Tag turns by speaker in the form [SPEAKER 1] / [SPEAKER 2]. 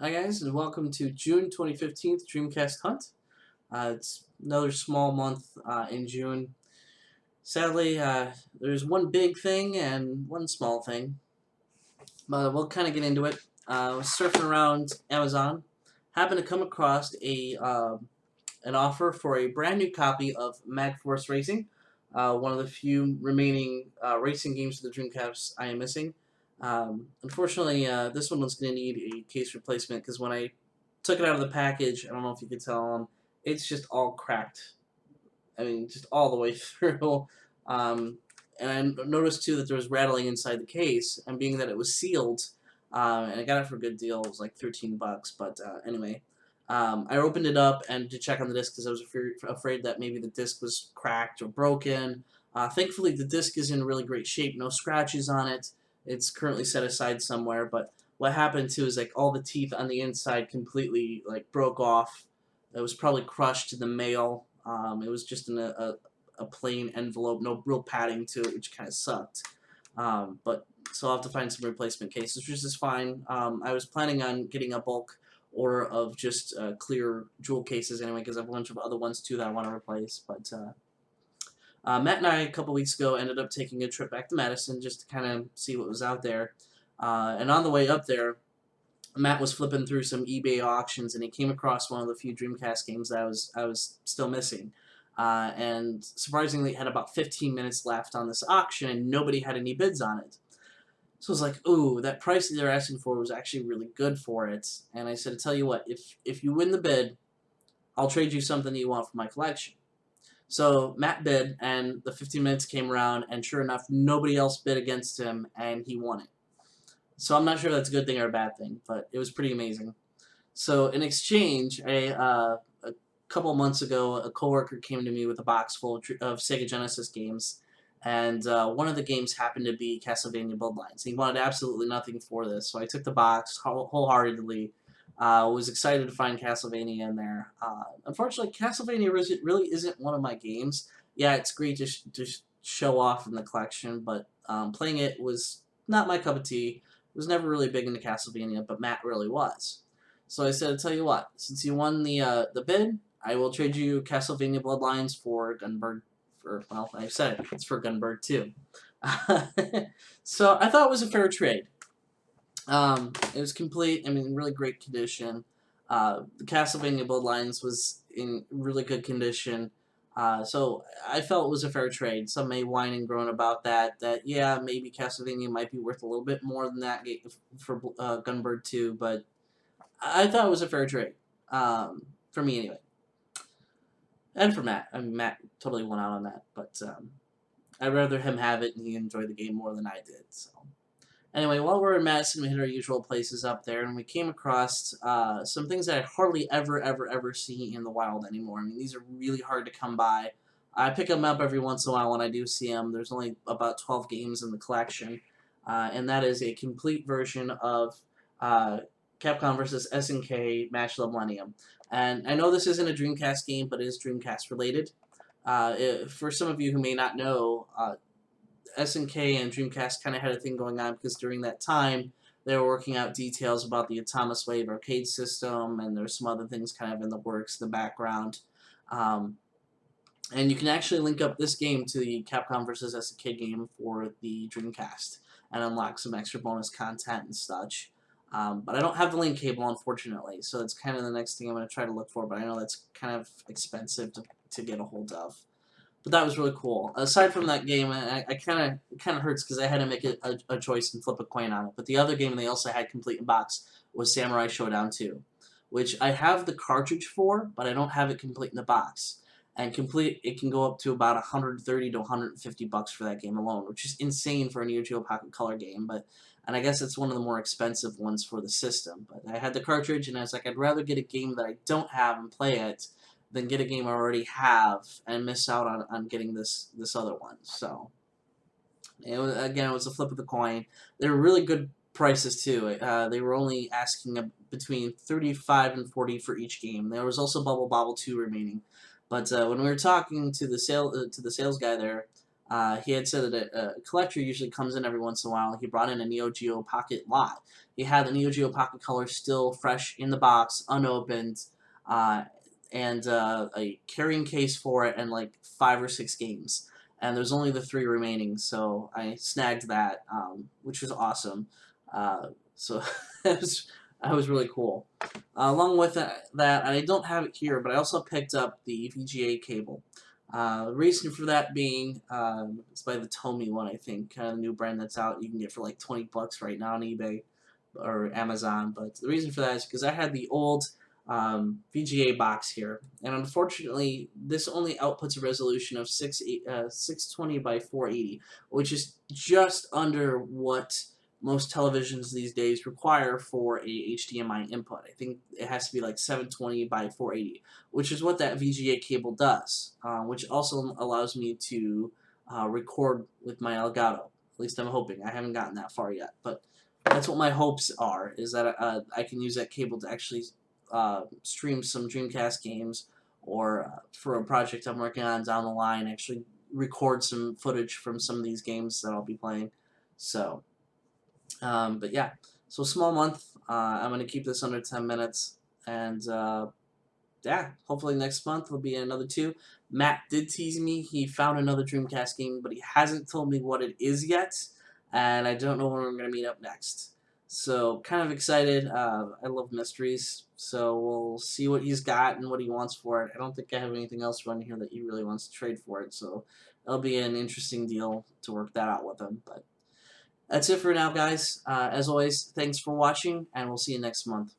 [SPEAKER 1] Hi guys, and welcome to June 2015 Dreamcast Hunt. It's another small month in June. Sadly, there's one big thing and one small thing, but we'll kind of get into it. I was surfing around Amazon, happened to come across an offer for a brand new copy of MagForce Racing, one of the few remaining racing games for the Dreamcast I am missing. Unfortunately, this one was going to need a case replacement because when I took it out of the package, I don't know if you could tell, it's just all cracked. I mean, just all the way through. And I noticed too that there was rattling inside the case, and being that it was sealed, and I got it for a good deal. It was like 13 bucks, but anyway. I opened it up and to check on the disc because I was afraid that maybe the disc was cracked or broken. Thankfully, the disc is in really great shape. No scratches on it. It's currently set aside somewhere, but what happened too is like all the teeth on the inside completely like broke off. It was probably crushed in the mail. It was just in a plain envelope, no real padding to it, which kind of sucked. But so I'll have to find some replacement cases, which is fine. I was planning on getting a bulk order of just clear jewel cases anyway, because I have a bunch of other ones too that I want to replace. But Matt and I, a couple weeks ago, ended up taking a trip back to Madison just to kind of see what was out there. And on the way up there, Matt was flipping through some eBay auctions, and he came across one of the few Dreamcast games that I was still missing. And surprisingly, it had about 15 minutes left on this auction, and nobody had any bids on it. So I was like, ooh, that price that they're asking for was actually really good for it. And I said, tell you what, if you win the bid, I'll trade you something that you want for my collection. So Matt bid, and the 15 minutes came around, and sure enough, nobody else bid against him, and he won it. So I'm not sure if that's a good thing or a bad thing, but it was pretty amazing. So in exchange, a couple months ago, a coworker came to me with a box full of Sega Genesis games, and one of the games happened to be Castlevania Bloodlines. He wanted absolutely nothing for this, so I took the box wholeheartedly. Was excited to find Castlevania in there. Unfortunately, Castlevania really isn't one of my games. Yeah, it's great to show off in the collection, but playing it was not my cup of tea. Was never really big into Castlevania, but Matt really was. So I said, I'll tell you what, since you won the bid, I will trade you Castlevania Bloodlines for Gunbird. Well, I said it, it's for Gunbird 2. So I thought it was a fair trade. It was complete, I mean, really great condition. The Castlevania Bloodlines was in really good condition. So I felt it was a fair trade. Some may whine and groan about that yeah, maybe Castlevania might be worth a little bit more than that for Gunbird 2, but I thought it was a fair trade. For me, anyway. And for Matt. I mean, Matt totally won out on that, but I'd rather him have it and he enjoyed the game more than I did, so. Anyway, while we're in Madison, we hit our usual places up there, and we came across some things that I hardly ever see in the wild anymore. I mean, these are really hard to come by. I pick them up every once in a while when I do see them. There's only about 12 games in the collection, and that is a complete version of Capcom vs. SNK Match the Millennium. And I know this isn't a Dreamcast game, but it is Dreamcast related. For some of you who may not know, SNK and Dreamcast kind of had a thing going on because during that time they were working out details about the Atomic Wave arcade system, and there's some other things kind of in the works in the background. And you can actually link up this game to the Capcom vs. SNK game for the Dreamcast and unlock some extra bonus content and such. But I don't have the link cable, unfortunately, so that's kind of the next thing I'm going to try to look for, but I know that's kind of expensive to get a hold of. But that was really cool. Aside from that game, it kind of hurts because I had to make a choice and flip a coin on it. But the other game they also had complete in box was Samurai Showdown 2, which I have the cartridge for, but I don't have it complete in the box. And complete, it can go up to about 130 to 150 bucks for that game alone, which is insane for a Neo Geo Pocket Color game. And I guess it's one of the more expensive ones for the system. But I had the cartridge, and I was like, I'd rather get a game that I don't have and play it than get a game I already have and miss out on getting this other one. So, it was a flip of the coin. They were really good prices too. They were only asking between 35 and 40 for each game. There was also Bubble Bobble 2 remaining. But when we were talking to the sales guy there, He had said that a collector usually comes in every once in a while. He brought in a Neo Geo Pocket lot. He had the Neo Geo Pocket Color still fresh in the box, unopened, uh, and a carrying case for it, and like 5 or 6 games. And there's only the 3 remaining, so I snagged that, which was awesome. So that was really cool. Along with that, I don't have it here, but I also picked up the VGA cable. The reason for that being, it's by the Tomy one, I think, kind of the new brand that's out. You can get for like $20 right now on eBay or Amazon. But the reason for that is because I had the old VGA box here, and unfortunately, this only outputs a resolution of 620 by 480, which is just under what most televisions these days require for a HDMI input. I think it has to be like 720 by 480, which is what that VGA cable does, which also allows me to record with my Elgato. At least I'm hoping. I haven't gotten that far yet, but that's what my hopes are, is that I can use that cable to actually stream some Dreamcast games, or for a project I'm working on down the line, actually record some footage from some of these games that I'll be playing. So, but yeah, so small month. I'm going to keep this under 10 minutes, and yeah, hopefully next month will be another 2. Matt did tease me. He found another Dreamcast game, but he hasn't told me what it is yet, and I don't know when we're going to meet up next. So, kind of excited. I love mysteries, so we'll see what he's got and what he wants for it. I don't think I have anything else running here that he really wants to trade for it, so it'll be an interesting deal to work that out with him. But that's it for now, guys. As always, thanks for watching, and we'll see you next month.